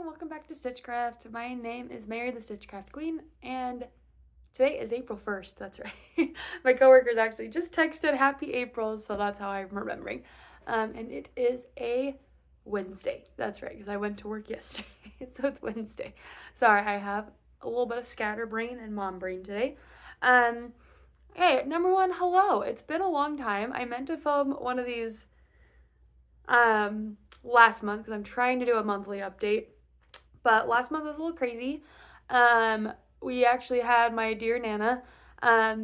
welcome back to Stitchcraft. My name is Mary the Stitchcraft Queen, and today is April 1st, that's right. My coworkers actually just texted Happy April, so that's how I'm remembering. And it is a Wednesday, that's right, because I went to work yesterday, so it's Wednesday. Sorry, I have a little bit of scatterbrain and mom brain today. Hey, number one, hello. It's been a long time. I meant to film one of these last month because I'm trying to do a monthly update. But last month was a little crazy. We actually had my dear Nana.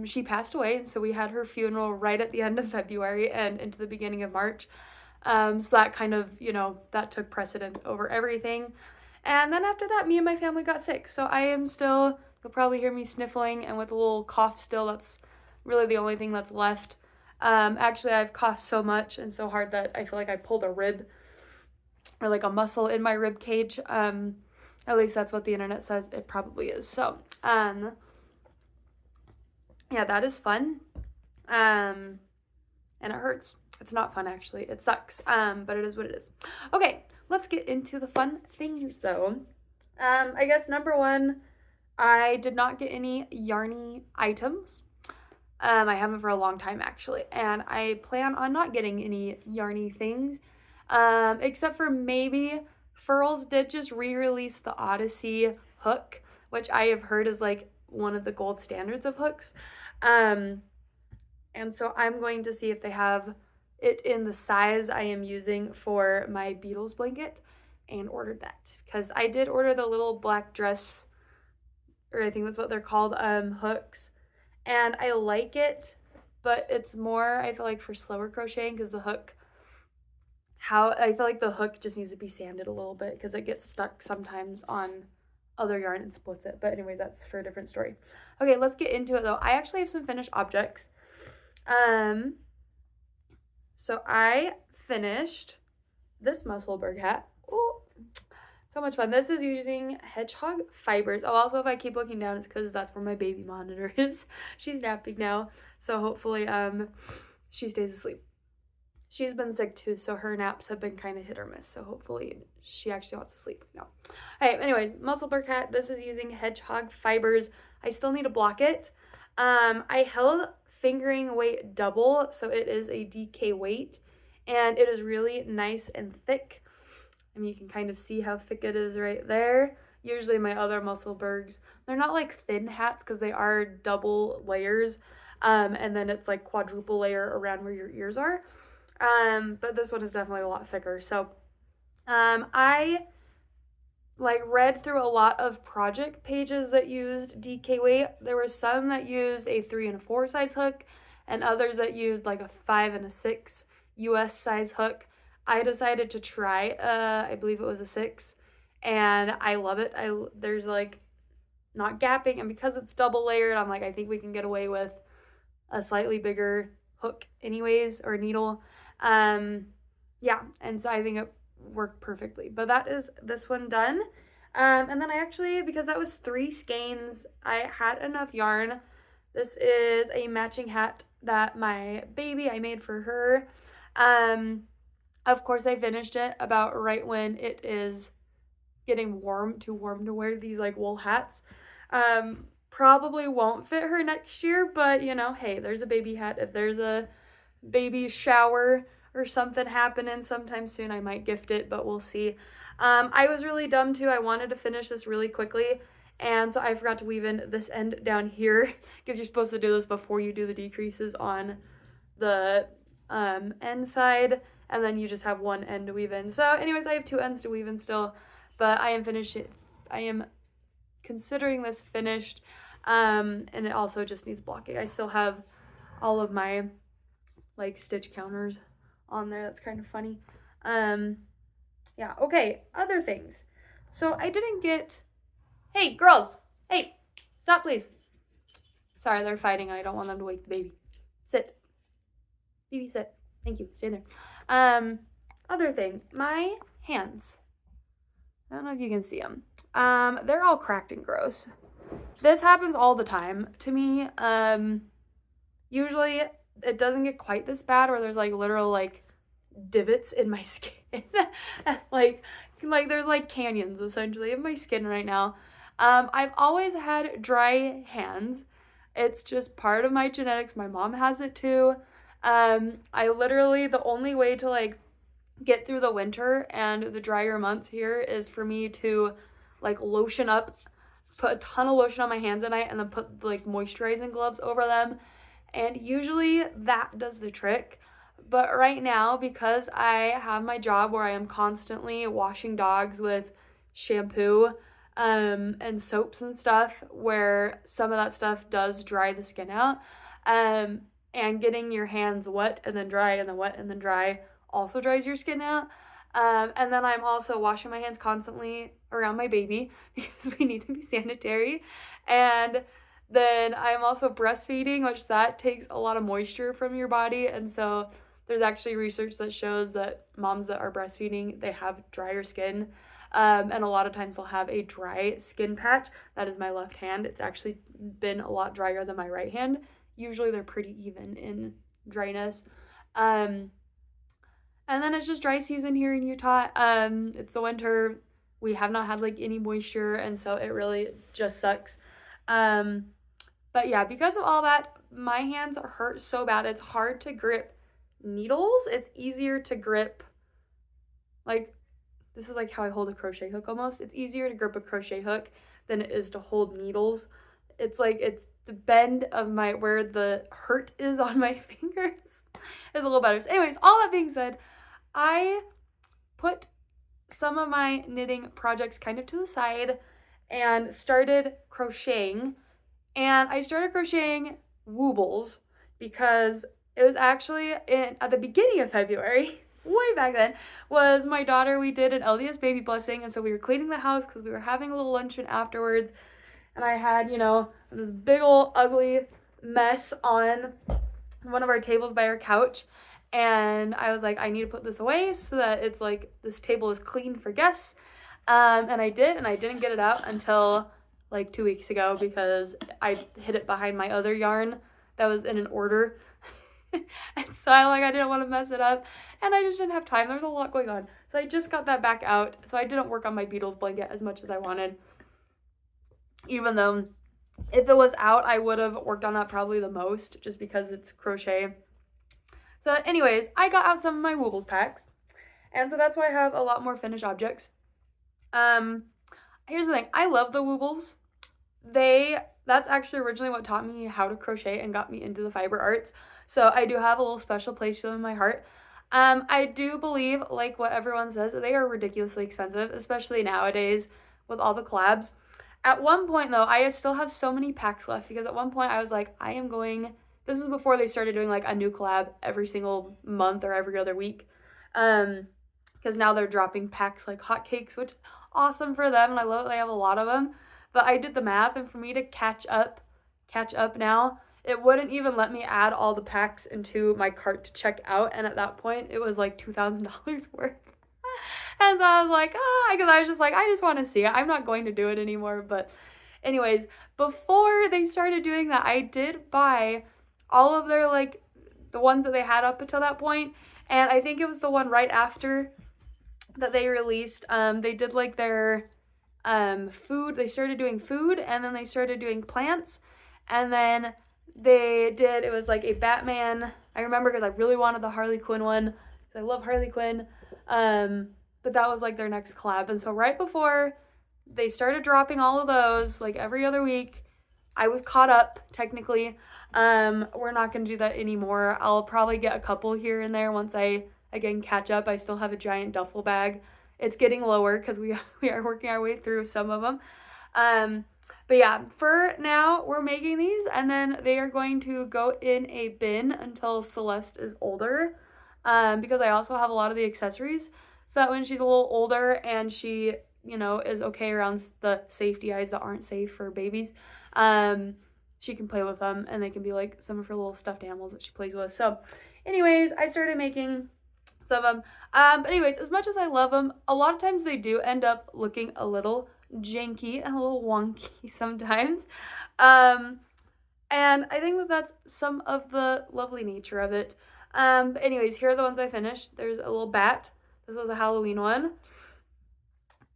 She passed away, and so we had her funeral right at the end of February and into the beginning of March. So that kind of, that took precedence over everything. And then after that, me and my family got sick. So I am still, you'll probably hear me sniffling and with a little cough still. That's really the only thing that's left. Actually, I've coughed so much and so hard that I feel like I pulled a rib or like a muscle in my rib cage. At least that's what the internet says it probably is. So, yeah, that is fun. And it hurts. It's not fun, actually. It sucks. But it is what it is. Okay, let's get into the fun things, though. I guess number one, I did not get any yarny items. I haven't for a long time, actually. And I plan on not getting any yarny things. Except for maybe Furls did just re-release the Odyssey hook, which I have heard is like one of the gold standards of hooks. And so I'm going to see if they have it in the size I am using for my Beatles blanket and ordered that. Because I did order the little black dress, or I think that's what they're called, hooks. And I like it, but it's more, I feel like, for slower crocheting because the hook, I feel like the hook just needs to be sanded a little bit because it gets stuck sometimes on other yarn and splits it. But anyways, that's for a different story. Okay, let's get into it though. I actually have some finished objects. So I finished this Musselburgh hat. Oh, so much fun. This is using hedgehog fibers. Oh, also if I keep looking down, it's because that's where my baby monitor is. She's napping now, so hopefully she stays asleep. She's been sick too, so her naps have been kind of hit or miss, so hopefully she actually wants to sleep. No. Okay, anyways, Musselburgh hat. This is using hedgehog fibers. I still need to block it. I held fingering weight double, so it is a DK weight, and it is really nice and thick. I mean, you can kind of see how thick it is right there. Usually my other Musselburghs, they're not like thin hats because they are double layers, and then it's like quadruple layer around where your ears are. But this one is definitely a lot thicker. So, I read through a lot of project pages that used DK weight. There were some that used a 3 and a 4 size hook and others that used like a 5 and a 6 US size hook. I decided to try, I believe it was a 6, and I love it. There's like not gapping, and because it's double layered, I'm like, I think we can get away with a slightly bigger hook anyways, or needle. Yeah, and so I think it worked perfectly. But that is this one done. And then I actually, because that was 3 skeins, I had enough yarn. This is a matching hat that I made for her. Of course, I finished it about right when it is getting too warm to wear these like wool hats. Probably won't fit her next year, but hey, there's a baby hat. If there's a baby shower or something happening sometime soon, I might gift it, but we'll see. I was really dumb too. I wanted to finish this really quickly, and so I forgot to weave in this end down here because you're supposed to do this before you do the decreases on the end side, and then you just have one end to weave in. So anyways, I have 2 ends to weave in still, but I am considering this finished, and it also just needs blocking. I still have all of my like stitch counters on there. That's kind of funny. Yeah, okay, other things. So I didn't get, hey girls, hey, stop please. Sorry, they're fighting and I don't want them to wake the baby. Sit. Baby, sit. Thank you, stay there. Other thing, my hands. I don't know if you can see them. They're all cracked and gross. This happens all the time to me. Usually it doesn't get quite this bad where there's like literal like divots in my skin. Like, Like, there's like canyons essentially of my skin right now. I've always had dry hands. It's just part of my genetics. My mom has it too. I literally, the only way to like get through the winter and the drier months here is for me to like lotion up, put a ton of lotion on my hands at night, and then put like moisturizing gloves over them. And usually that does the trick. But right now, because I have my job where I am constantly washing dogs with shampoo and soaps and stuff, where some of that stuff does dry the skin out, and getting your hands wet and then dry and then wet and then dry also dries your skin out. And then I'm also washing my hands constantly around my baby because we need to be sanitary. And then I'm also breastfeeding, which that takes a lot of moisture from your body. And so there's actually research that shows that moms that are breastfeeding, they have drier skin. And a lot of times they'll have a dry skin patch. That is my left hand. It's actually been a lot drier than my right hand. Usually they're pretty even in dryness. And then it's just dry season here in Utah. It's the winter. We have not had like any moisture, and so it really just sucks. But yeah, because of all that, my hands hurt so bad. It's hard to grip needles. It's easier to grip, like, this is like how I hold a crochet hook almost. It's easier to grip a crochet hook than it is to hold needles. It's like, it's the bend of my, where the hurt is on my fingers is a little better. So anyways, all that being said, I put some of my knitting projects kind of to the side and started crocheting. And I started crocheting woobles because it was actually at the beginning of February, way back then, was my daughter. We did an LDS baby blessing, and so we were cleaning the house because we were having a little luncheon afterwards. And I had, you know, this big old ugly mess on one of our tables by our couch. And I was like, I need to put this away so that it's like, this table is clean for guests. And I did, and I didn't get it out until like 2 weeks ago because I hid it behind my other yarn that was in an order. And so I didn't want to mess it up, and I just didn't have time. There was a lot going on. So I just got that back out. So I didn't work on my Beatles blanket as much as I wanted. Even though if it was out, I would have worked on that probably the most just because it's crochet. So anyways, I got out some of my Woobles packs. And so that's why I have a lot more finished objects. Here's the thing. I love the Woobles. That's actually originally what taught me how to crochet and got me into the fiber arts. So I do have a little special place for them in my heart. I do believe, like what everyone says, that they are ridiculously expensive, especially nowadays with all the collabs. At one point, though, I still have so many packs left because at one point I was like, this was before they started doing like a new collab every single month or every other week. Because now they're dropping packs like hotcakes, which awesome for them, and I love that they have a lot of them. But I did the math, and for me to catch up now, it wouldn't even let me add all the packs into my cart to check out, and at that point it was like $2,000 worth. And so I was like, because I was just like, I just want to see it. I'm not going to do it anymore. But anyways, before they started doing that, I did buy all of their, like, the ones that they had up until that point, and I think it was the one right after that they released. They did like their food. They started doing food, and then they started doing plants, and then it was like a Batman. I remember because I really wanted the Harley Quinn one because I love Harley Quinn. But that was like their next collab, and so right before they started dropping all of those, like every other week, I was caught up technically. We're not going to do that anymore. I'll probably get a couple here and there once I again catch up. I still have a giant duffel bag. It's getting lower because we are working our way through some of them. But yeah, for now we're making these, and then they are going to go in a bin until Celeste is older. Because I also have a lot of the accessories, so that when she's a little older and she, you know, is okay around the safety eyes that aren't safe for babies, she can play with them, and they can be like some of her little stuffed animals that she plays with. So anyways, I started making some of them. But anyways, as much as I love them, a lot of times they do end up looking a little janky and a little wonky sometimes. And I think that that's some of the lovely nature of it. But anyways, here are the ones I finished. There's a little bat. This was a Halloween one.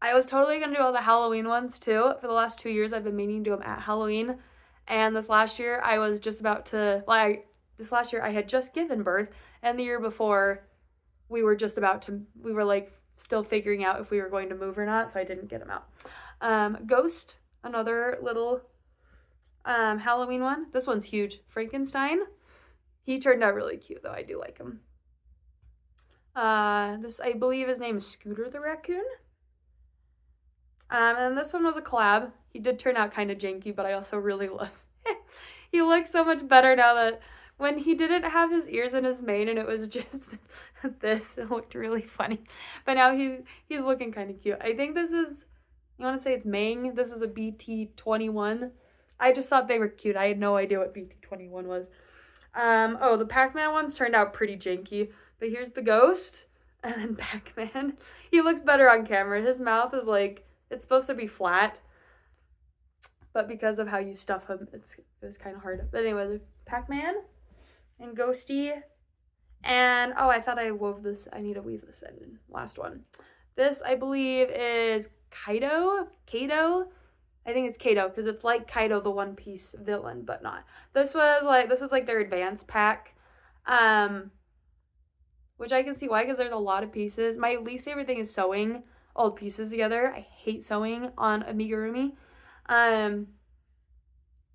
I was totally gonna do all the Halloween ones too. For the last 2 years, I've been meaning to do them at Halloween. And this last year, I was just about to, this last year I had just given birth. And the year before, we were just about to, we were like still figuring out if we were going to move or not. So I didn't get them out. Ghost, another little Halloween one. This one's huge. Frankenstein. He turned out really cute though. I do like him. This, I believe his name is Scooter the Raccoon. And this one was a collab. He did turn out kind of janky, but I also really love it. He looks so much better now that when he didn't have his ears in his mane and it was just this, it looked really funny. But now he's looking kind of cute. I think this is, you want to say it's Mang? This is a BT21. I just thought they were cute. I had no idea what BT21 was. Oh, the Pac-Man ones turned out pretty janky. But here's the Ghost and then Pac-Man. He looks better on camera. His mouth is like, it's supposed to be flat, but because of how you stuff him, it was kind of hard. But anyway, Pac-Man and Ghosty. And, oh, I thought I wove this. I need to weave this in. Last one. This, I believe, is Kaito. I think it's Kaito because it's like Kaito, the One Piece villain, but not. This is like their advanced pack. Which I can see why, because there's a lot of pieces. My least favorite thing is sewing all the pieces together. I hate sewing on amigurumi.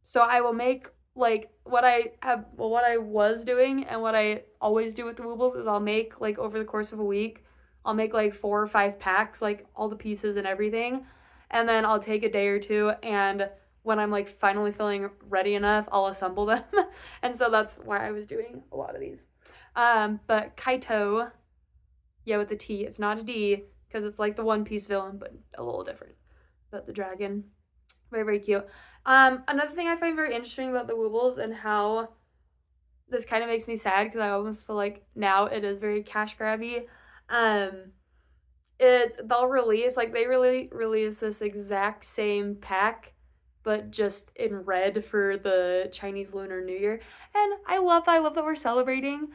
So I will make like what I was doing and what I always do with the Woobles is I'll make like over the course of a week, I'll make like 4 or 5 packs, like all the pieces and everything. And then I'll take a day or two, and when I'm like finally feeling ready enough, I'll assemble them. And so that's why I was doing a lot of these. But Kaito, yeah, with the T, it's not a D, because it's like the One Piece villain, but a little different. But the dragon, very, very cute. Another thing I find very interesting about the Woobles and how this kind of makes me sad, because I almost feel like now it is very cash grabby, is they'll release, like they really release this exact same pack, but just in red for the Chinese Lunar New Year. And I love that we're celebrating.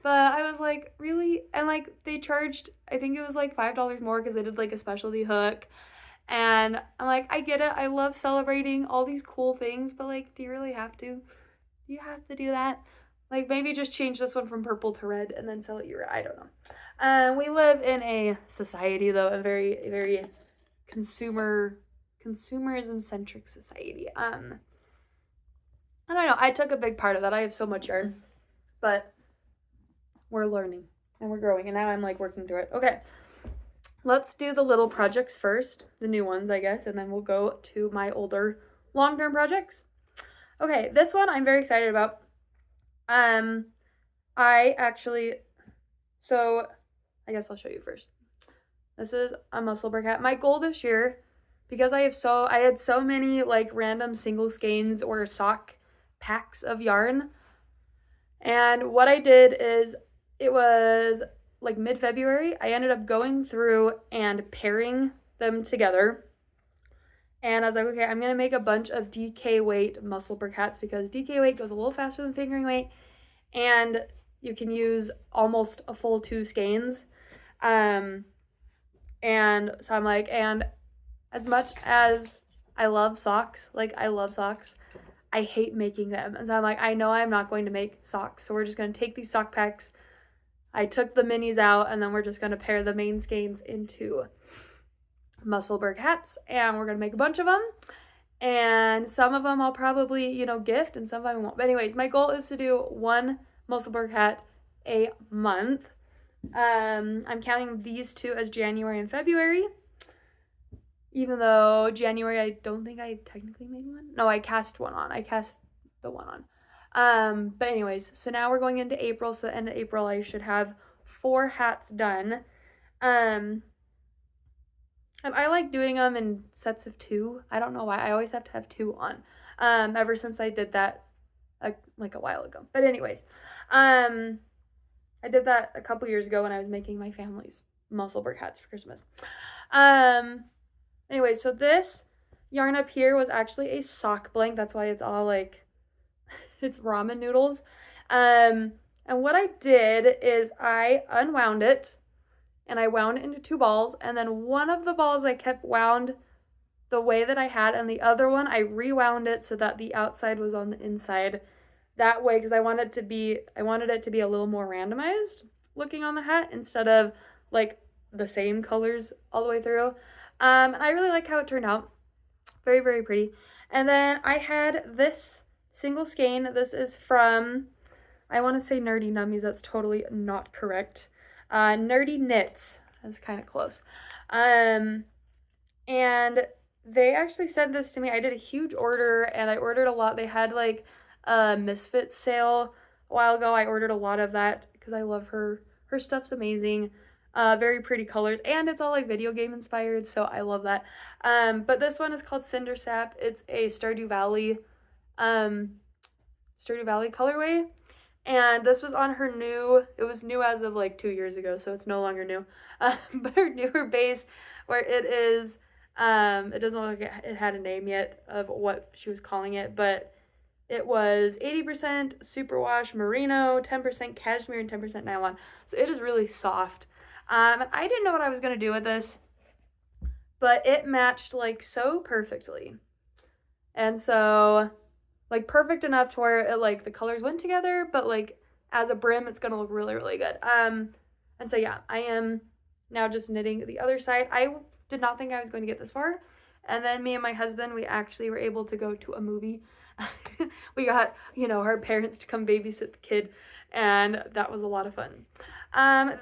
But I was like, really? And like they charged, I think it was like $5 more because they did like a specialty hook. And I'm like, I get it. I love celebrating all these cool things, but like, do you really have to? Do you have to do that? Like maybe just change this one from purple to red and then sell it your, I don't know. We live in a society though, a very, very consumerism centric society. I don't know. I took a big part of that. I have so much yarn, but we're learning and we're growing, and now I'm like working through it. Okay, let's do the little projects first, the new ones, I guess, and then we'll go to my older long-term projects. Okay, this one I'm very excited about. So I guess I'll show you first. This is a Musselburgh hat. My goal this year, because I had so many like random single skeins or sock packs of yarn, and what I did is, it was like mid-February, I ended up going through and pairing them together. And I was like, okay, I'm going to make a bunch of DK weight Musselburgh hats because DK weight goes a little faster than fingering weight. And you can use almost a full 2 skeins. And so I'm like, and as much as I love socks, I hate making them. And so I'm like, I know I'm not going to make socks. So we're just going to take these sock packs. I took the minis out, and then we're just going to pair the main skeins into Musselburgh hats, and we're going to make a bunch of them. And some of them I'll probably, gift, and some of them I won't. But anyways, my goal is to do 1 Musselburgh hat a month. I'm counting these 2 as January and February. Even though January, I don't think I technically made one. No, I cast one on. I cast the one on. But anyways, so now we're going into April, so the end of April I should have 4 hats done. And I like doing them in sets of 2. I don't know why. I always have to have 2 on. Ever since I did that like a while ago. But anyways, I did that a couple years ago when I was making my family's Musselburgh hats for Christmas. Anyway, so this yarn up here was actually a sock blank. That's why it's all like, it's ramen noodles. And what I did is I unwound it and I wound it into 2 balls, and then one of the balls I kept wound the way that I had, and the other one I rewound it so that the outside was on the inside. That way, because I wanted it to be a little more randomized looking on the hat instead of like the same colors all the way through. And I really like how it turned out. Very, very pretty. And then I had this single skein. This is from, I want to say Nerdy Nummies. That's totally not correct. Nerdy Knits. That's kind of close. And they actually sent this to me. I did a huge order, and I ordered a lot. They had like a Misfits sale a while ago. I ordered a lot of that because I love her. Her stuff's amazing. Very pretty colors, and it's all like video game inspired, so I love that. But this one is called Cinder Sap. It's a Stardew Valley colorway, and this was on her new, it was new as of like 2 years ago, so it's no longer new. But her newer base, where it is, it doesn't look like it had a name yet of what she was calling it, but it was 80% superwash merino, 10% cashmere, and 10% nylon. So it is really soft. And I didn't know what I was going to do with this, but it matched like so perfectly. And so like perfect enough to where it like the colors went together, but like as a brim, it's going to look really, really good. And so yeah, I am now just knitting the other side. I did not think I was going to get this far. And then me and my husband, we actually were able to go to a movie. We got, our parents to come babysit the kid, and that was a lot of fun.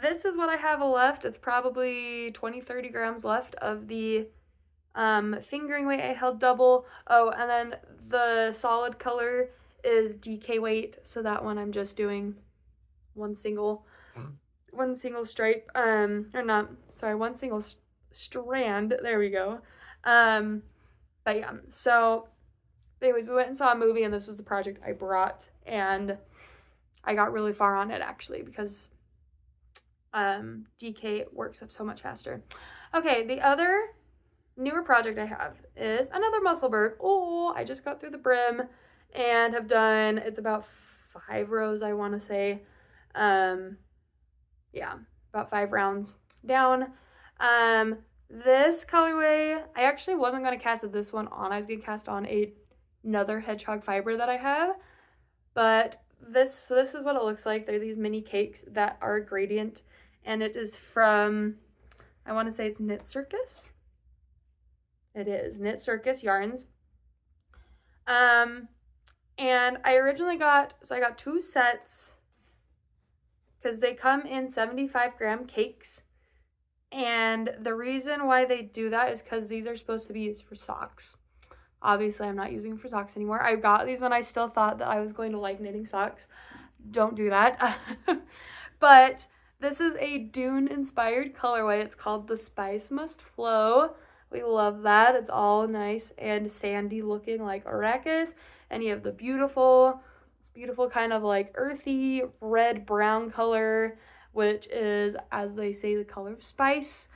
This is what I have left. It's probably 20-30 grams left of the fingering weight I held double. Oh, and then the solid color is DK weight, so that one I'm just doing one single stripe, one single strand. There we go. But yeah, so anyways, we went and saw a movie, and this was the project I brought, and I got really far on it actually because DK works up so much faster. Okay, the other newer project I have is another musselburg. Oh, I just got through the brim and have done, it's about 5 rows, I want to say. Yeah, about 5 rounds down. This colorway, I actually wasn't going to cast this one on. I was going to cast on another hedgehog fiber that I have, but this is what it looks like. They're these mini cakes that are gradient, and it is from, I want to say it's Knit Circus. It is Knit Circus yarns. And I originally got 2 sets because they come in 75-gram cakes. And the reason why they do that is because these are supposed to be used for socks. Obviously, I'm not using them for socks anymore. I got these when I still thought that I was going to like knitting socks. Don't do that. But this is a Dune-inspired colorway. It's called the Spice Must Flow. We love that. It's all nice and sandy looking like Arrakis. And you have this beautiful kind of like earthy red-brown color, which is, as they say, the color of spice.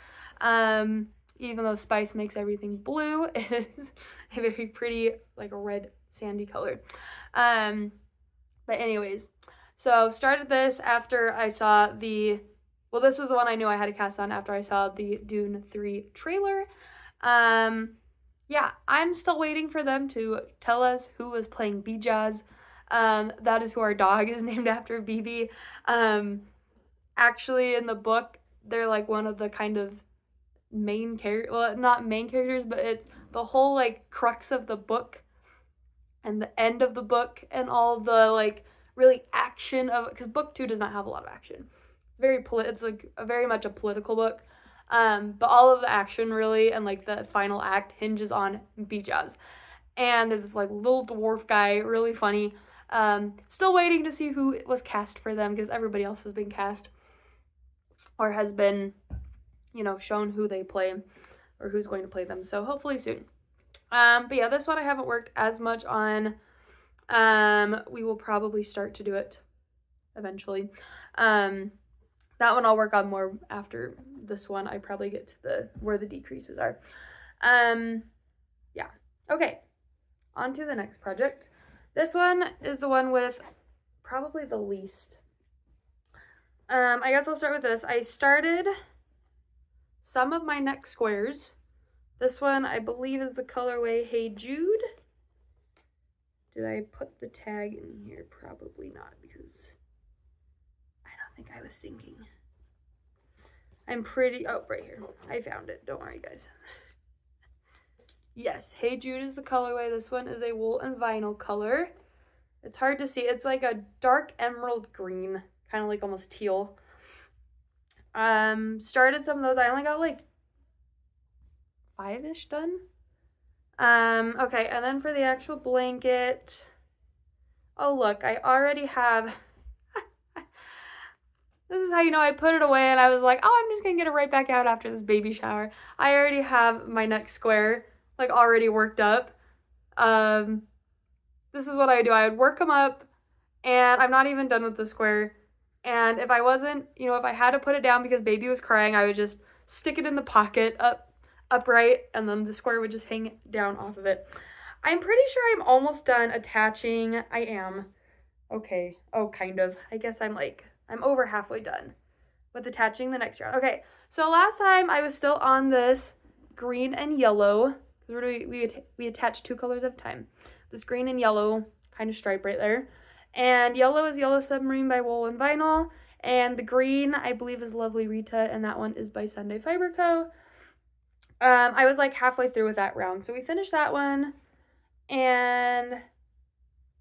Even though spice makes everything blue, it is a very pretty, like a red sandy color. But anyways, so started this after I saw this was the one I knew I had to cast on after I saw the Dune 3 trailer. Yeah, I'm still waiting for them to tell us who was playing Bijaz. That is who our dog is named after, BB. Actually, in the book, they're like one of the kind of main characters, well, not main characters, but it's the whole like crux of the book and the end of the book and all the like really action of, because book 2 does not have a lot of action. It's like very much a political book. But all of the action really and like the final act hinges on Bijaz. And there's this like little dwarf guy, really funny. Still waiting to see who was cast for them because everybody else has been cast or has been, shown who they play or who's going to play them. So hopefully soon. But yeah, this one I haven't worked as much on. We will probably start to do it eventually. That one I'll work on more after this one. I probably get to where the decreases are. Yeah. Okay. On to the next project. This one is the one with probably the least. I guess I'll start with this. I started some of my neck squares. This one, I believe, is the colorway Hey Jude. Did I put the tag in here? Probably not, because I don't think I was thinking. I'm pretty, oh, right here. I found it. Don't worry, guys. Yes, Hey Jude is the colorway. This one is a wool and vinyl color. It's hard to see. It's like a dark emerald green, kind of like almost teal. Started some of those. I only got like 5-ish done. Okay, and then for the actual blanket, oh look, I already have, this is how you know I put it away and I was like, oh, I'm just gonna get it right back out after this baby shower. I already have my neck square, like, already worked up. This is what I do. I would work them up, and I'm not even done with the square. And if I wasn't, you know, if I had to put it down because baby was crying, I would just stick it in the pocket upright, and then the square would just hang down off of it. I'm pretty sure I'm almost done attaching. I am. Okay. Oh, kind of. I guess I'm over halfway done with attaching the next round. Okay. So last time I was still on this green and yellow, because we attach 2 colors at a time. This green and yellow kind of stripe right there. And yellow is Yellow Submarine by Wool and Vinyl. And the green, I believe, is Lovely Rita, and that one is by Sunday Fiber Co. I was like halfway through with that round. So we finished that one. And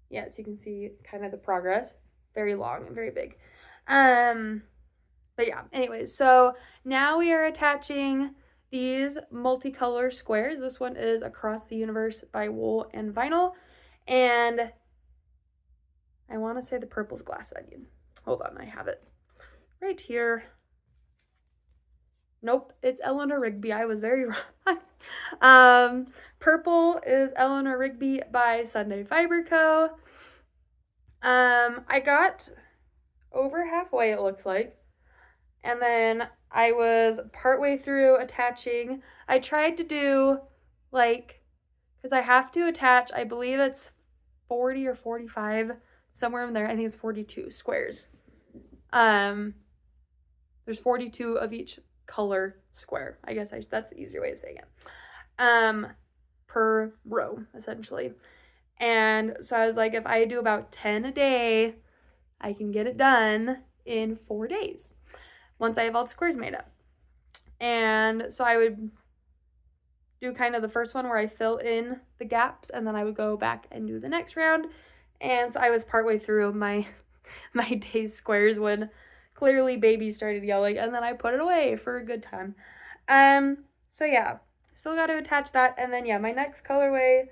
yeah, so you can see kind of the progress. Very long and very big. But yeah, anyways, so now we are attaching these multicolor squares. This one is Across the Universe by Wool and Vinyl. And I want to say the purple's Glass Onion. Hold on, I have it right here. Nope, it's Eleanor Rigby. I was very wrong. Purple is Eleanor Rigby by Sunday Fiber Co. I got over halfway, it looks like. And then I was partway through attaching. I tried to do, like, because I have to attach, I believe it's 40 or 45, somewhere in there. I think it's 42 squares. There's 42 of each color square. I guess that's the easier way of saying it. Per row, essentially. And so I was like, if I do about 10 a day, I can get it done in 4 days once I have all the squares made up. And so I would do kind of the first one where I fill in the gaps, and then I would go back and do the next round. And so I was partway through my day's squares when clearly baby started yelling, and then I put it away for a good time. So yeah, still got to attach that. And then yeah, my next colorway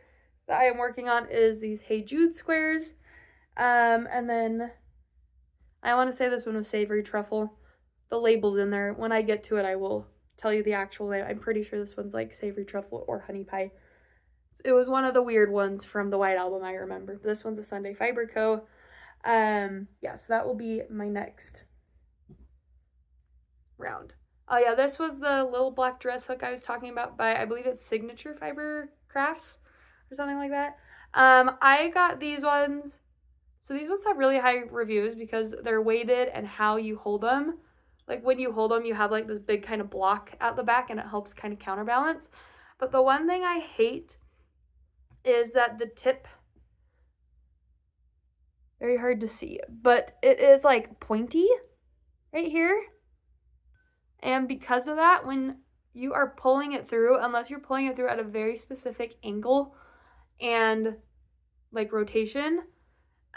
that I am working on is these Hey Jude squares. And then I want to say this one was Savory Truffle. The label's in there. When I get to it, I will tell you the actual name. I'm pretty sure this one's like Savory Truffle or Honey Pie. It was one of the weird ones from the White Album, I remember. But this one's a Sunday Fiber Co. Yeah, so that will be my next round. Oh yeah, this was the little black dress hook I was talking about by, I believe it's Signature Fiber Crafts or something like that. I got these ones. So these ones have really high reviews because they're weighted and how you hold them. Like when you hold them, you have like this big kind of block at the back and it helps kind of counterbalance. But the one thing I hate is that the tip, very hard to see, but it is like pointy right here. And because of that, when you are pulling it through, unless you're pulling it through at a very specific angle and like rotation,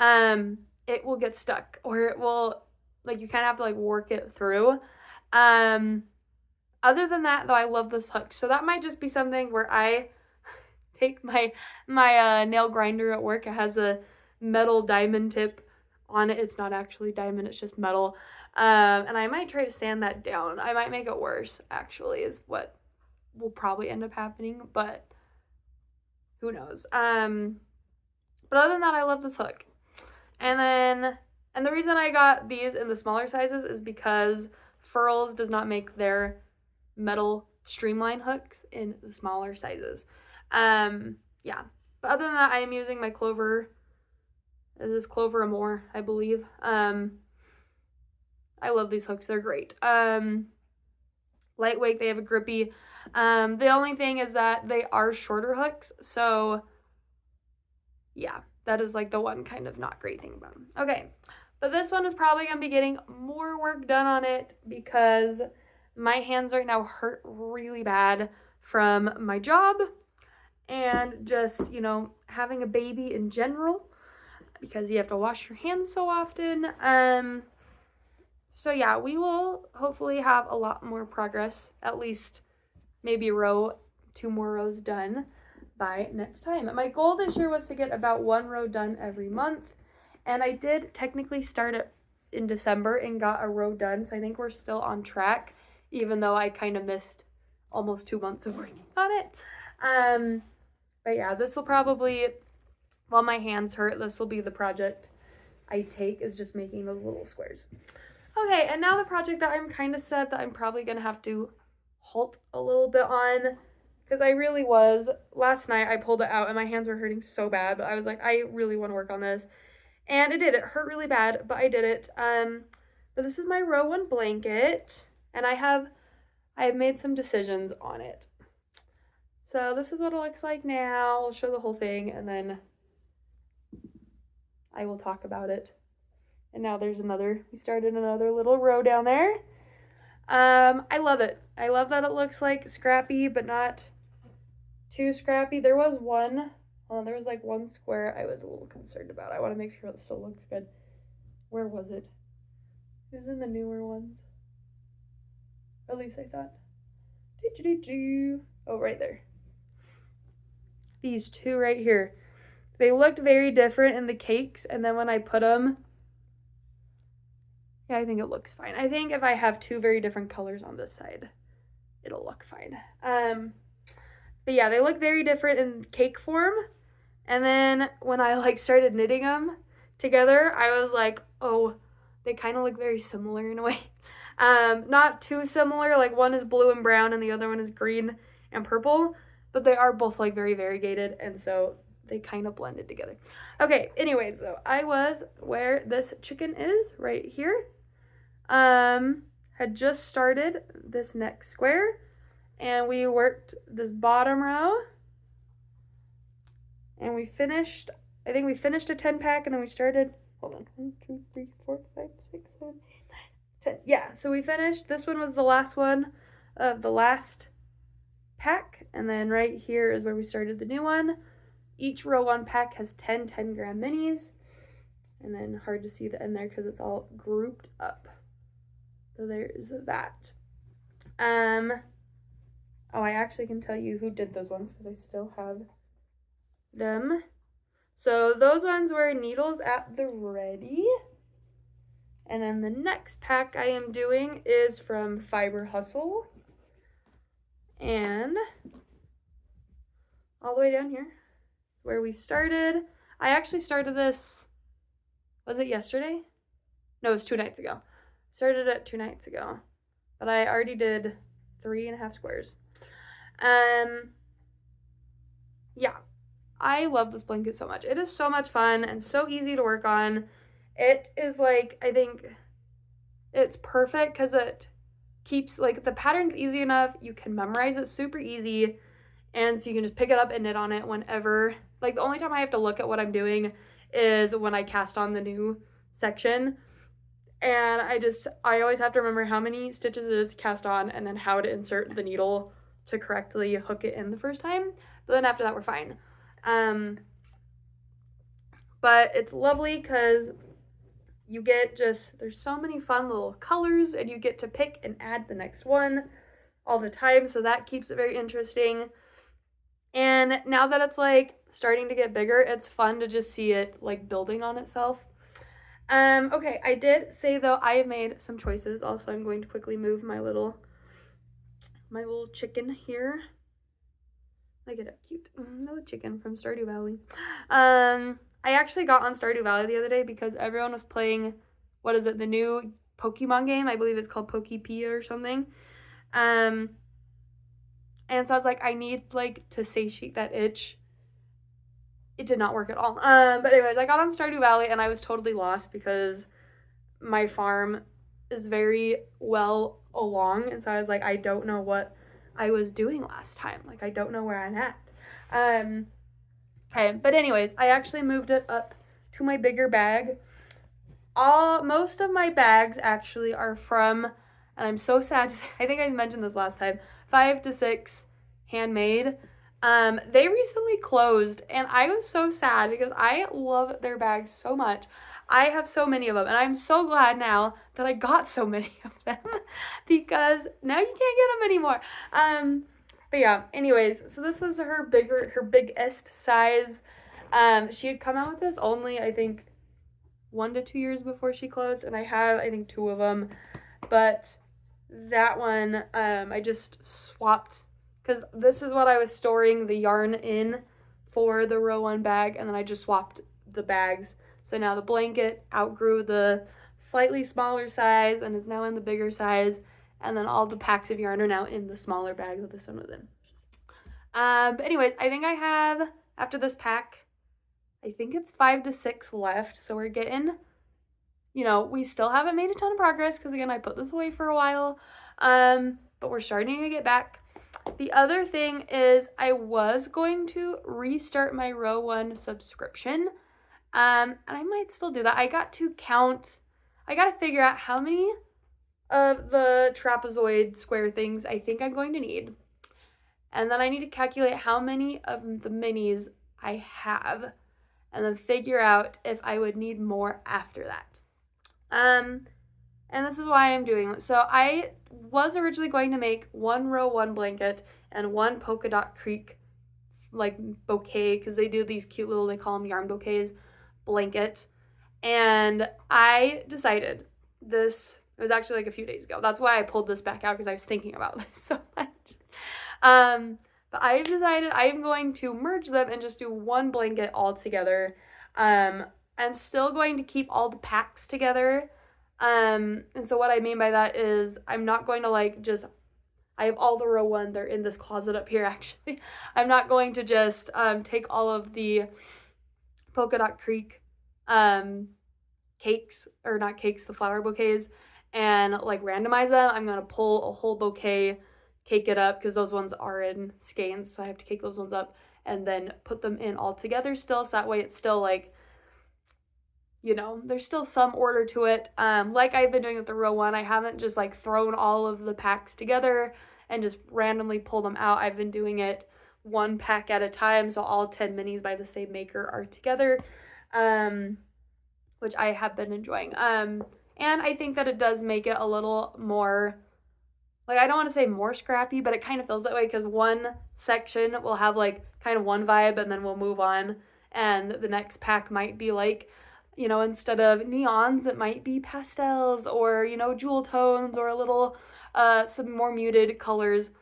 it will get stuck, or it will, like, you kind of have to like work it through. Other than that though, I love this hook. So that might just be something where I take my nail grinder at work. It has a metal diamond tip on it. It's not actually diamond, it's just metal. And I might try to sand that down. I might make it worse, actually, is what will probably end up happening, but who knows. But other than that, I love this hook. And the reason I got these in the smaller sizes is because Furls does not make their metal streamline hooks in the smaller sizes. Yeah. But other than that, I am using my Clover. This is Clover Amore, I believe. I love these hooks. They're great. lightweight, they have a grippy. The only thing is that they are shorter hooks, so yeah, that is like the one kind of not great thing about them. Okay, but this one is probably going to be getting more work done on it because my hands right now hurt really bad from my job and just, you know, having a baby in general because you have to wash your hands so often. So yeah, we will hopefully have a lot more progress, at least maybe two more rows done by next time. My goal this year was to get about 1 row done every month, and I did technically start it in December and got a row done, so I think we're still on track, even though I kind of missed almost 2 months of working on it. But yeah, this will probably, while my hands hurt, this will be the project I take, is just making those little squares. Okay, and now the project that I'm kind of sad that I'm probably going to have to halt a little bit on, because I really was. Last night I pulled it out and my hands were hurting so bad, but I was like, I really want to work on this. And it did. It hurt really bad, but I did it. But this is my row 1 blanket, and I have made some decisions on it. So this is what it looks like now. I'll show the whole thing, and then I will talk about it. And now there's we started another little row down there. I love it. I love that it looks like scrappy, but not too scrappy. There was like one square I was a little concerned about. I want to make sure it still looks good. Where was it? It was in the newer ones. At least I thought. Oh, right there. These two right here. They looked very different in the cakes, and then when I put them, yeah, I think it looks fine. I think if I have 2 very different colors on this side, it'll look fine. But yeah, they look very different in cake form. And then when I started knitting them together, I was like, oh, they kind of look very similar in a way. Not too similar, like one is blue and brown and the other one is green and purple, but they are both very variegated, and so they kind of blended together. Okay, anyways, so I was where this chicken is, right here. Had just started this next square, and we worked this bottom row, and we finished, I think we finished a 10 pack, and then we started, hold on, 1, 2, 3, 4, 5, 6, 7, 8, 9, 10. Yeah, so we finished, this one was the last one of the last pack, and then right here is where we started the new one. Each row 1 pack has 10 10-gram minis, and then hard to see the end there because it's all grouped up. So there's that. Oh, I actually can tell you who did those ones because I still have them. So those ones were Needles at the Ready. And then the next pack I am doing is from Fiber Hustle. And all the way down here, where we started. I actually started this, was it yesterday? No, it was 2 nights ago. Started it 2 nights ago, but I already did 3.5 squares. Yeah, I love this blanket so much. It is so much fun and so easy to work on. It is I think it's perfect because it keeps, the pattern's easy enough. You can memorize it super easy, and so you can just pick it up and knit on it whenever. The only time I have to look at what I'm doing is when I cast on the new section. And I always have to remember how many stitches it is to cast on and then how to insert the needle to correctly hook it in the first time. But then after that, we're fine. But it's lovely because you get there's so many fun little colors, and you get to pick and add the next one all the time. So that keeps it very interesting. And now that it's starting to get bigger, it's fun to just see it building on itself. Okay, I did say though I have made some choices. Also, I'm going to quickly move my little chicken here. Look at it, cute. Another chicken from Stardew Valley. I actually got on Stardew Valley the other day because everyone was playing, what is it, the new Pokemon game? I believe it's called Pokepia or something. And so I was like, I need to satiate that itch. It did not work at all. But anyways, I got on Stardew Valley and I was totally lost because my farm is very well along. And so I was like, I don't know what I was doing last time. Like, I don't know where I'm at. Okay, but anyways, I actually moved it up to my bigger bag. Most of my bags actually are from, and I'm so sad to say, I think I mentioned this last time, 5 to 6 handmade. They recently closed, and I was so sad because I love their bags so much. I have so many of them, and I'm so glad now that I got so many of them because now you can't get them anymore. But yeah, anyways, so this was her biggest size. She had come out with this only, I think, 1 to 2 years before she closed, and I have, I think, 2 of them. But that one, I just swapped, because this is what I was storing the yarn in for the row 1 bag, and then I just swapped the bags. So now the blanket outgrew the slightly smaller size and is now in the bigger size, and then all the packs of yarn are now in the smaller bag that this one was in. But anyways, I think I have, after this pack, I think it's 5 to 6 left, so we're getting, we still haven't made a ton of progress because, again, I put this away for a while, but we're starting to get back. The other thing is I was going to restart my row 1 subscription, and I might still do that. I got to figure out how many of the trapezoid square things I think I'm going to need, and then I need to calculate how many of the minis I have, and then figure out if I would need more after that. And this is why I'm doing it. So I was originally going to make 1 row 1 blanket and 1 polka dot creek like bouquet, because they do these cute little, they call them yarn bouquets, blanket. And I decided this, it was actually like a few days ago. That's why I pulled this back out, because I was thinking about this so much. But I've decided I'm going to merge them and just do 1 blanket all together. I'm still going to keep all the packs together. And so what I mean by that is I'm not going to I have all the row 1, they're in this closet up here actually. I'm not going to just take all of the polka dot creek cakes, or not cakes, the flower bouquets, and randomize them. I'm going to pull a whole bouquet, cake it up, because those ones are in skeins, so I have to cake those ones up and then put them in all together still, so that way it's still there's still some order to it. Like I've been doing with the row 1, I haven't just thrown all of the packs together and just randomly pulled them out. I've been doing it 1 pack at a time, so all 10 minis by the same maker are together, which I have been enjoying. And I think that it does make it a little more, I don't want to say more scrappy, but it kind of feels that way, because one section will have kind of one vibe and then we'll move on, and the next pack might be instead of neons, it might be pastels or jewel tones or a little some more muted colors.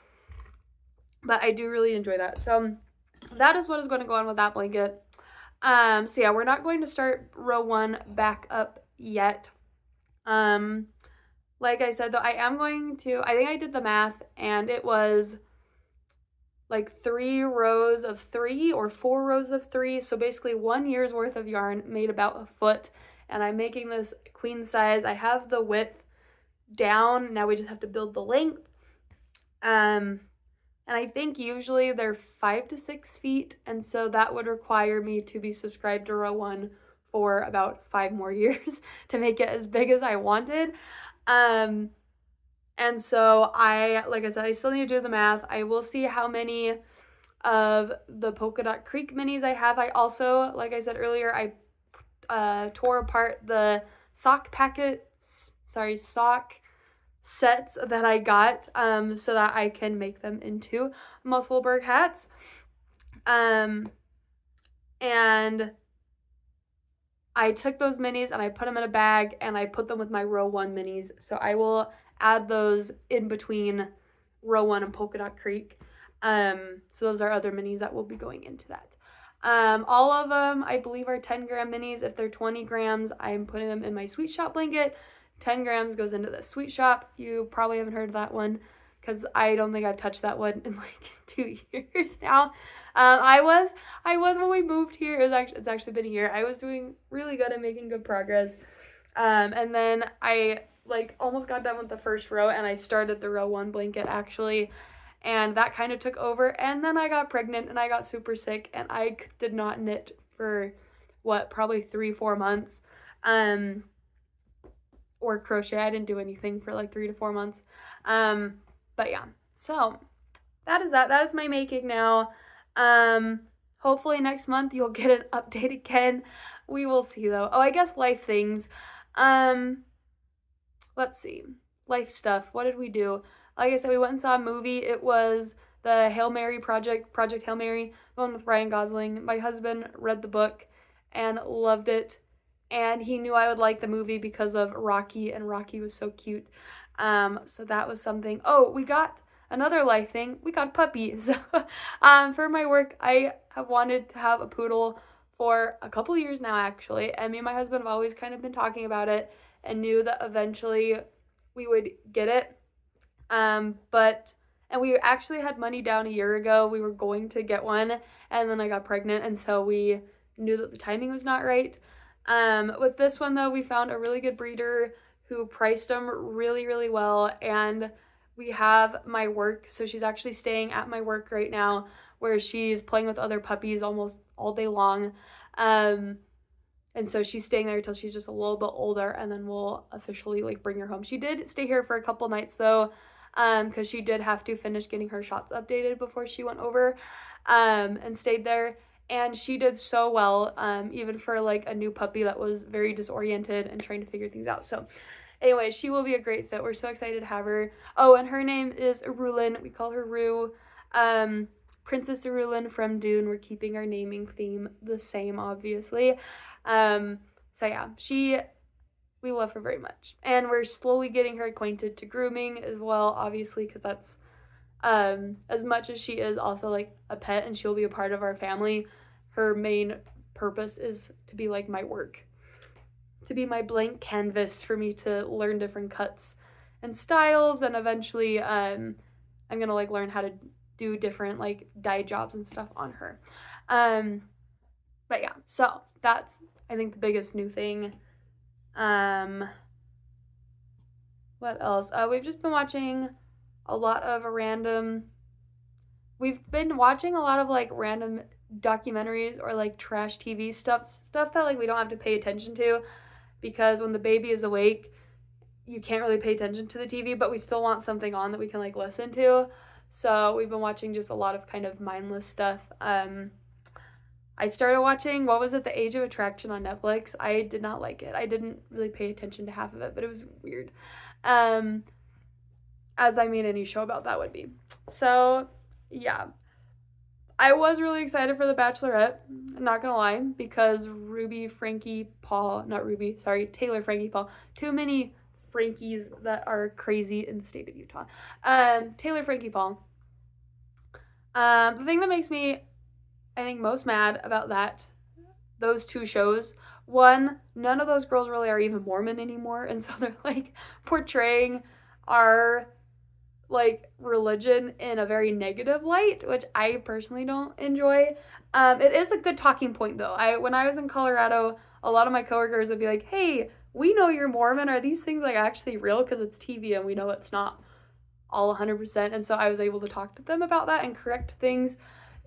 But I do really enjoy that. So that is what is going to go on with that blanket. So yeah, we're not going to start row 1 back up yet. Like I said, though, I think I did the math, and it was 3 rows of 3 or 4 rows of 3. So basically 1 year's worth of yarn made about a foot, and I'm making this queen size. I have the width down. Now we just have to build the length. And I think usually they're 5 to 6 feet, and so that would require me to be subscribed to row 1 for about 5 more years to make it as big as I wanted. And so like I said, I still need to do the math. I will see how many of the polka dot creek minis I have. I also, like I said earlier, I tore apart the sock sets that I got, so that I can make them into Musselburgh hats. And I took those minis and I put them in a bag, and I put them with my row 1 minis. So I will add those in between row 1 and polka dot creek. So those are other minis that will be going into that. All of them, I believe, are 10-gram minis. If they're 20 grams, I'm putting them in my Sweet Shop blanket. 10 grams goes into the Sweet Shop. You probably haven't heard of that one, because I don't think I've touched that one in 2 years now. I was when we moved here. It's actually been a year. I was doing really good at making good progress. And then I like almost got done with the first row, and I started the row 1 blanket actually, and that kind of took over. And then I got pregnant and I got super sick, and I did not knit for probably 3-4 months, or crochet. I didn't do anything for like 3 to 4 months. But yeah, so that is my making now. Hopefully next month you'll get an update again. We will see though. Oh, I guess life things. Let's see. Life stuff. What did we do? Like I said, we went and saw a movie. It was the Hail Mary Project Hail Mary, the one with Ryan Gosling. My husband read the book and loved it. And he knew I would like the movie because of Rocky, and Rocky was so cute. So that was something. Oh, we got another life thing. We got puppies. For my work, I have wanted to have a poodle for a couple years now, actually. And me and my husband have always kind of been talking about it and knew that eventually we would get it. And we actually had money down a year ago. We were going to get one, and then I got pregnant, and so we knew that the timing was not right. With this one though, we found a really good breeder who priced them really, really well, and we have my work, so she's actually staying at my work right now, where she's playing with other puppies almost all day long. And so she's staying there until she's just a little bit older, and then we'll officially like bring her home. She did stay here for a couple nights though, because she did have to finish getting her shots updated before she went over, and stayed there. And she did so well, even for like a new puppy that was very disoriented and trying to figure things out. So anyway, she will be a great fit. We're so excited to have her. Oh, and her name is Arulin. We call her Rue. Princess Arulin from Dune. We're keeping our naming theme the same, obviously. So yeah, we love her very much. And we're slowly getting her acquainted to grooming as well, obviously, because that's, as much as she is also like a pet and she'll be a part of our family, her main purpose is to be like my work, to be my blank canvas for me to learn different cuts and styles, and eventually I'm gonna like learn how to do different like dye jobs and stuff on her. But yeah, so that's I think the biggest new thing. What else? We've just been watching a lot of we've been watching a lot of like random documentaries or like trash TV stuff that like we don't have to pay attention to, because when the baby is awake, you can't really pay attention to the TV, but we still want something on that we can like listen to. So we've been watching just a lot of kind of mindless stuff. I started watching, what was it, The Age of Attraction on Netflix. I did not like it. I didn't really pay attention to half of it, but it was weird. As I mean any show about that would be. So, yeah. I was really excited for The Bachelorette, I'm not gonna lie, because Taylor Frankie Paul. Too many Frankies that are crazy in the state of Utah. Taylor Frankie Paul. The thing that makes me, I think, most mad about those two shows, one, none of those girls really are even Mormon anymore, and so they're like portraying our like religion in a very negative light, which I personally don't enjoy. It is a good talking point though. When I was in Colorado, a lot of my coworkers would be like, "Hey, we know you're Mormon. Are these things like actually real? Because it's TV and we know it's not all 100%." And so I was able to talk to them about that and correct things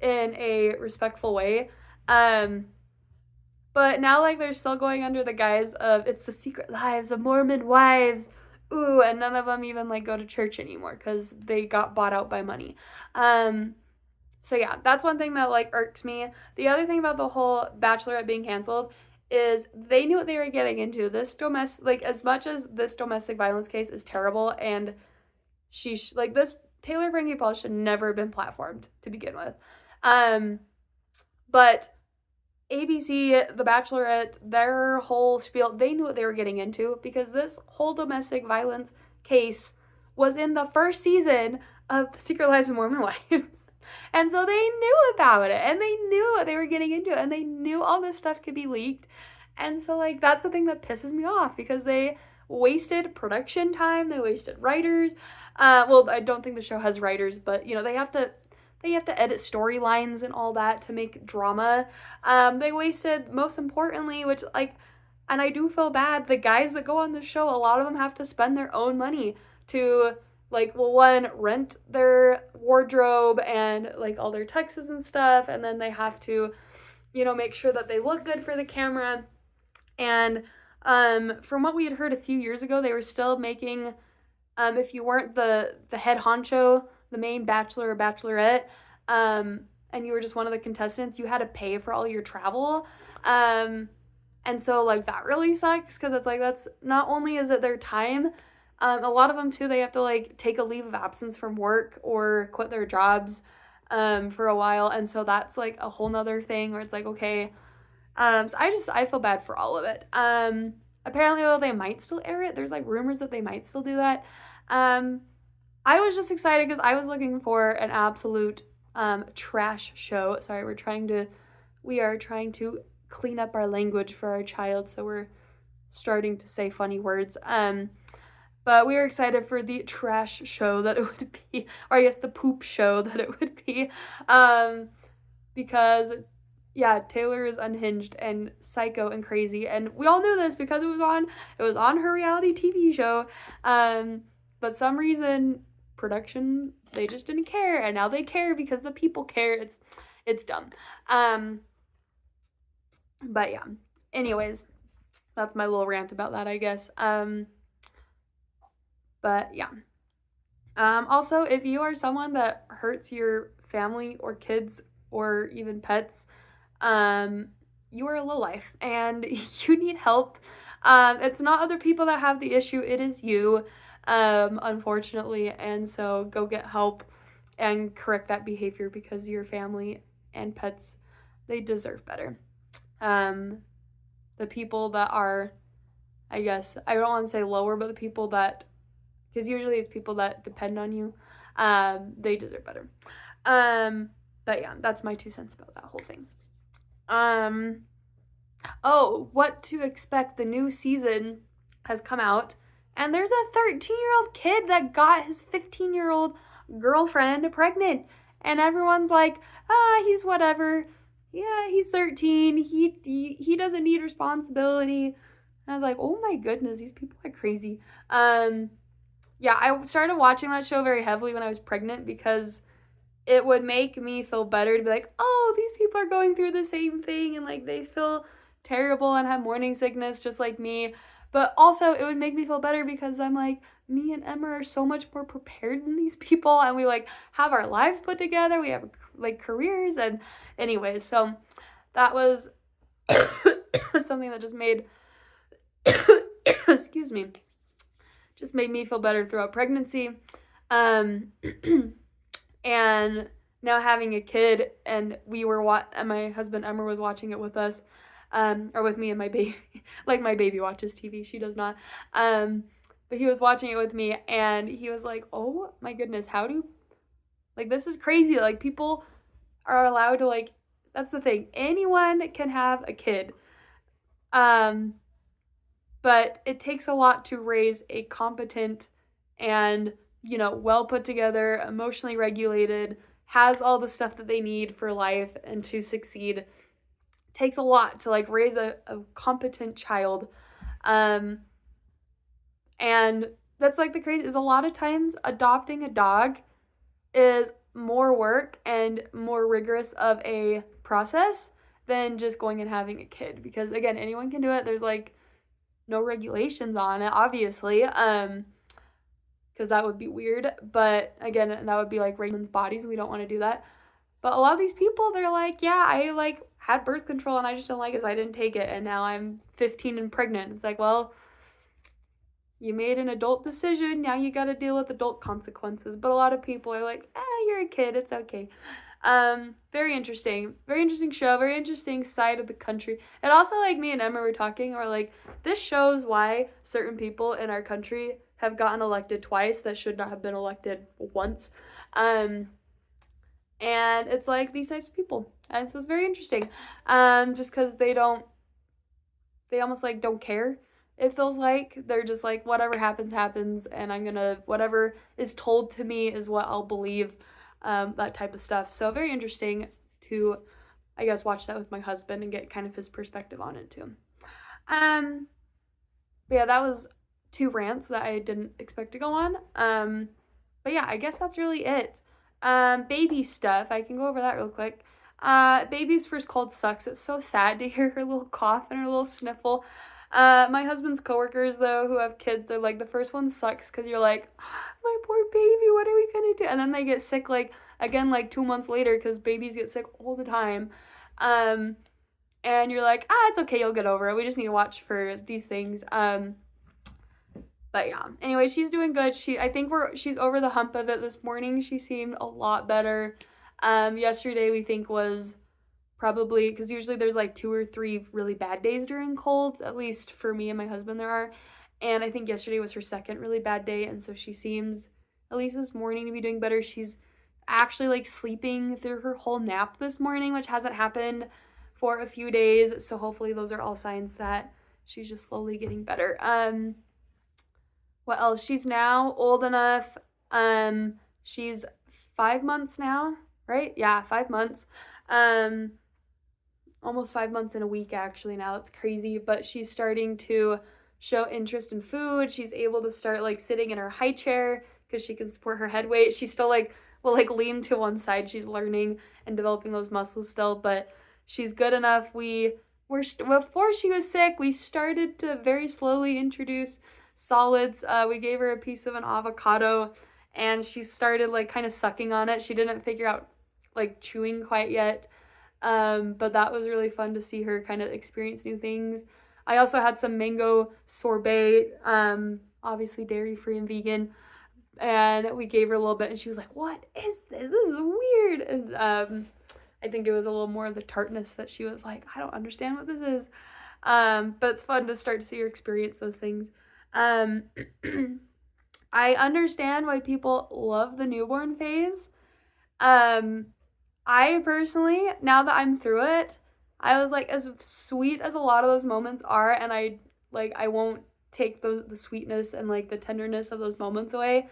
in a respectful way. But now like they're still going under the guise of it's the secret lives of Mormon wives. Ooh, and none of them even like go to church anymore because they got bought out by money. So yeah, that's one thing that like irks me. The other thing about the whole Bachelorette being canceled is they knew what they were getting into. This as much as this domestic violence case is terrible, and this Taylor Frankie Paul should never have been platformed to begin with. But ABC, The Bachelorette, their whole spiel, they knew what they were getting into, because this whole domestic violence case was in the first season of The Secret Lives of Mormon Wives. And so they knew about it, and they knew what they were getting into, and they knew all this stuff could be leaked. And so like that's the thing that pisses me off, because they wasted production time, they wasted writers. Well, I don't think the show has writers, but you know, they have to edit storylines and all that to make drama. They wasted, most importantly, which like And I do feel bad. The guys that go on the show, a lot of them have to spend their own money to, like, well, one, rent their wardrobe and, like, all their tuxes and stuff. And then they have to, make sure that they look good for the camera. And from what we had heard a few years ago, they were still making, if you weren't the head honcho, the main bachelor or bachelorette, and you were just one of the contestants, you had to pay for all your travel. And so, like, that really sucks because it's like, that's not only is it their time, a lot of them too, they have to, like, take a leave of absence from work or quit their jobs for a while. And so that's, like, a whole nother thing where it's like, okay. So I feel bad for all of it. Apparently, though, they might still air it. There's, like, rumors that they might still do that. I was just excited because I was looking for an absolute trash show. Sorry, we are trying to clean up our language for our child, so we're starting to say funny words. But we were excited for the trash show that it would be, or I guess the poop show that it would be, because, yeah, Taylor is unhinged and psycho and crazy, and we all knew this because it was on her reality TV show, but some reason production, they just didn't care, and now they care because the people care. It's dumb. But yeah, anyways, that's my little rant about that, I guess. But yeah. Also, if you are someone that hurts your family or kids or even pets, you are a lowlife and you need help. It's not other people that have the issue, it is you, unfortunately. And so go get help and correct that behavior because your family and pets, they deserve better. The people that are, I guess, I don't want to say lower, but the people that, because usually it's people that depend on you, they deserve better. But yeah, that's my 2 cents about that whole thing. Oh, what to expect, the new season has come out, and there's a 13-year-old kid that got his 15-year-old girlfriend pregnant, and everyone's like, he's whatever. Yeah, he's 13. He doesn't need responsibility. And I was like, oh my goodness, these people are crazy. Yeah, I started watching that show very heavily when I was pregnant because it would make me feel better to be like, oh, these people are going through the same thing and, like, they feel terrible and have morning sickness just like me. But also it would make me feel better because I'm like, me and Emma are so much more prepared than these people, and we, like, have our lives put together. We have, like, careers, and anyways, so that was something that just made excuse me, just made me feel better throughout pregnancy. And now having a kid, and and my husband Emma was watching it with us, or with me and my baby. Like, my baby watches TV, she does not. But he was watching it with me, and he was like, oh my goodness, like, this is crazy. Like, people are allowed to, like, that's the thing. Anyone can have a kid. But it takes a lot to raise a competent and, well put together, emotionally regulated, has all the stuff that they need for life and to succeed. It takes a lot to, like, raise a competent child. And that's, like, the crazy is a lot of times adopting a dog is more work and more rigorous of a process than just going and having a kid, because again, anyone can do it. There's, like, no regulations on it, obviously, because that would be weird, but again, that would be like Raymond's bodies, and we don't want to do that. But a lot of these people, they're like, yeah, I, like, had birth control and I just don't like it, so I didn't take it, and now I'm 15 and pregnant. It's like, well, you made an adult decision, now you gotta deal with adult consequences. But a lot of people are like, you're a kid, it's okay. Very interesting show, very interesting side of the country. And also, like, me and Emma were talking, or like, this shows why certain people in our country have gotten elected twice that should not have been elected once. And it's like these types of people, and so it's very interesting, just because they almost, like, don't care. It feels like they're just like, whatever happens, and whatever is told to me is what I'll believe, that type of stuff. So very interesting to, I guess, watch that with my husband and get kind of his perspective on it too. But yeah, that was 2 rants that I didn't expect to go on. But yeah, I guess that's really it. Baby stuff. I can go over that real quick. Baby's first cold sucks. It's so sad to hear her little cough and her little sniffle. My husband's coworkers though, who have kids, they're like, the first one sucks because you're like, my poor baby, what are we gonna do? And then they get sick like again like 2 months later because babies get sick all the time. And you're like, it's okay, you'll get over it. We just need to watch for these things. But yeah, anyway, she's doing good. I think she's over the hump of it this morning. She seemed a lot better. Yesterday we think was probably, because usually there's like 2 or 3 really bad days during colds, at least for me and my husband there are. And I think yesterday was her second really bad day, and so she seems, at least this morning, to be doing better. She's actually like sleeping through her whole nap this morning, which hasn't happened for a few days, so hopefully those are all signs that she's just slowly getting better. What else? She's now old enough. She's 5 months now, right? Yeah, 5 months. Almost 5 months in a week actually now. It's crazy, but she's starting to show interest in food. She's able to start like sitting in her high chair because she can support her head weight. She's still like will like lean to one side. She's learning and developing those muscles still, but she's good enough. Before she was sick, we started to very slowly introduce solids. We gave her a piece of an avocado and she started like kind of sucking on it. She didn't figure out like chewing quite yet. But that was really fun to see her kind of experience new things. I also had some mango sorbet, obviously dairy-free and vegan, and we gave her a little bit and she was like, what is this? This is weird. And I think it was a little more of the tartness that she was like, I don't understand what this is. But it's fun to start to see her experience those things. I understand why people love the newborn phase. I personally, now that I'm through it, I was like, as sweet as a lot of those moments are, and I won't take the sweetness and like the tenderness of those moments away.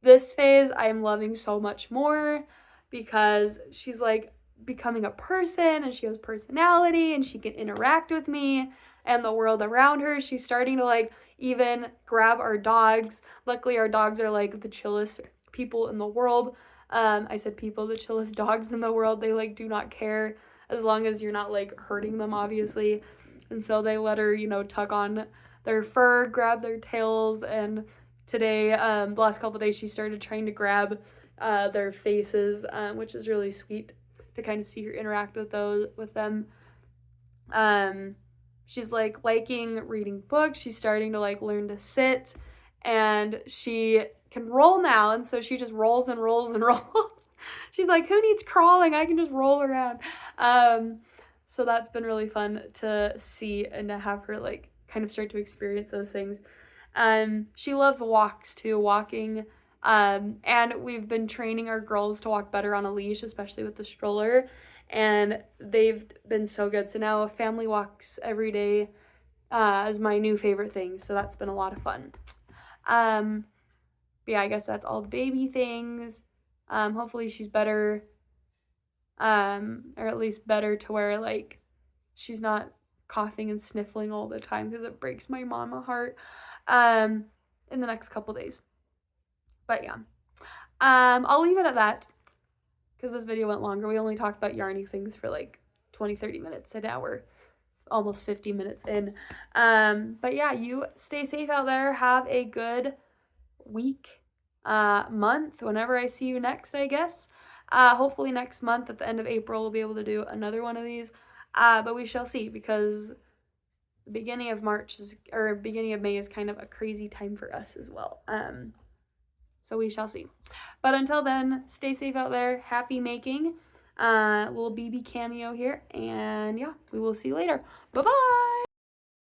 This phase I am loving so much more because she's like becoming a person and she has personality and she can interact with me and the world around her. She's starting to like even grab our dogs. Luckily our dogs are like the chillest people in the world. I said people, the chillest dogs in the world. They like do not care as long as you're not like hurting them, obviously. And so they let her, tug on their fur, grab their tails. And today, the last couple of days, she started trying to grab their faces, which is really sweet to kind of see her interact with them. She's like liking reading books. She's starting to like learn to sit, and she can roll now, and so she just rolls and rolls and rolls. She's like, who needs crawling? I can just roll around. So that's been really fun to see and to have her like kind of start to experience those things. She loves walks too, walking. And we've been training our girls to walk better on a leash, especially with the stroller, and they've been so good. So now family walks every day is my new favorite thing, so that's been a lot of fun. But yeah, I guess that's all the baby things. Hopefully she's better, or at least better to where like she's not coughing and sniffling all the time, because it breaks my mama heart in the next couple days. But yeah, I'll leave it at that because this video went longer. We only talked about yarny things for like 20-30 minutes, an hour, almost 50 minutes in. But yeah, you stay safe out there. Have a good week, month, whenever I see you next, I guess. Hopefully next month at the end of April we'll be able to do another one of these, but we shall see, because the beginning of beginning of May is kind of a crazy time for us as well. So we shall see. But until then, stay safe out there. Happy making. Little BB cameo here, and yeah, we will see you later. Bye bye.